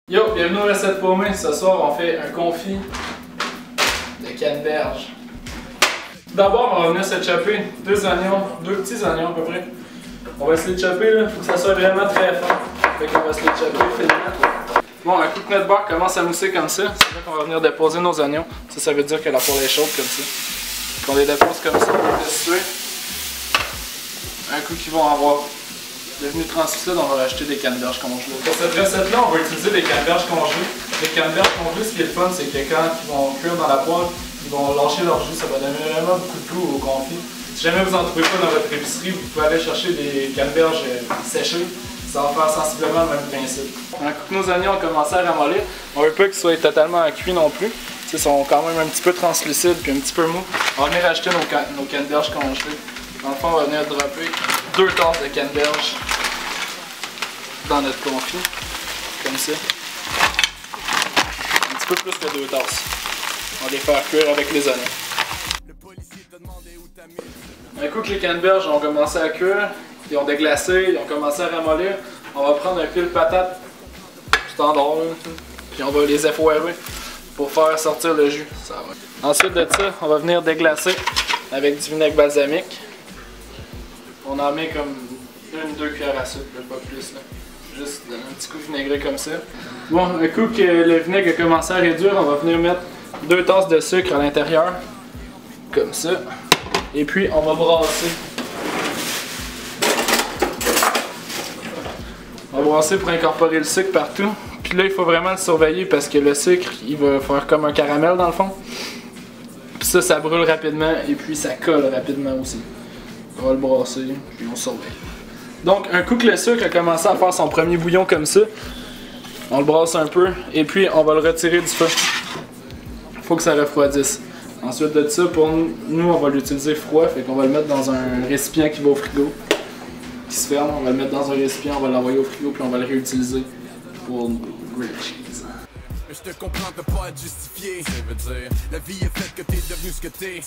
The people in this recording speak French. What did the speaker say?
Yo, bienvenue au Recette Paumée. Ce soir, on fait un confit de canneberge. D'abord, on va venir se chopper deux petits oignons à peu près. On va se les chopper, là. Faut que ça soit vraiment très fin. Fait qu'on va se les chopper finement. Bon, un coup de notre beurre commence à mousser comme ça. C'est là qu'on va venir déposer nos oignons. Ça veut dire que la poêle est chaude comme ça. On les dépose comme ça, on va les situer. Un coup qu'ils vont avoir devenu translucide, on va rajouter des canneberges congelées. Pour cette recette-là, on va utiliser des canneberges congelées. Les canneberges congelées, ce qui est le fun, c'est que quand ils vont cuire dans la poêle, ils vont lâcher leur jus, ça va donner vraiment beaucoup de goût au confit. Si jamais vous n'en trouvez pas dans votre épicerie, vous pouvez aller chercher des canneberges séchées. Ça va faire sensiblement le même principe. Un coup que nos oignons ont commencé à ramollir, on veut pas qu'ils soient totalement cuits non plus. Ils sont quand même un petit peu translucides puis un petit peu mous. On va venir acheter nos canneberges congelées. Dans le fond, on va venir dropper 2 tasses de canneberges dans notre confit, comme ça. Un petit peu plus que 2 tasses. On va les faire cuire avec les oignons. Un coup que les canneberges ont commencé à cuire, ils ont déglacé, ils ont commencé à ramollir, on va prendre un pile patate standard, puis on va les effoirer pour faire sortir le jus. Ça va. Ensuite de ça, on va venir déglacer avec du vinaigre balsamique. On en met comme 1-2 cuillères à sucre, pas plus. Là. Juste un petit coup vinaigré comme ça. Bon, un coup que le vinaigre a commencé à réduire, on va venir mettre 2 tasses de sucre à l'intérieur. Comme ça. Et puis, on va brasser. On va brasser pour incorporer le sucre partout. Puis là, il faut vraiment le surveiller parce que le sucre, il va faire comme un caramel dans le fond. Puis ça brûle rapidement et puis ça colle rapidement aussi. On va le brasser, puis on surveille. Donc, un coup que le sucre a commencé à faire son premier bouillon comme ça, on le brasse un peu et puis on va le retirer du feu. Il faut que ça refroidisse. Ensuite de ça, pour nous, on va l'utiliser froid, fait qu'on va le mettre dans un récipient qui va au frigo, qui se ferme. On va le mettre dans un récipient, on va l'envoyer au frigo, puis on va le réutiliser pour grilled cheese. Je te comprends, t'as pas à te justifier. Ça veut dire, la vie est faite que t'es devenu ce que t'es.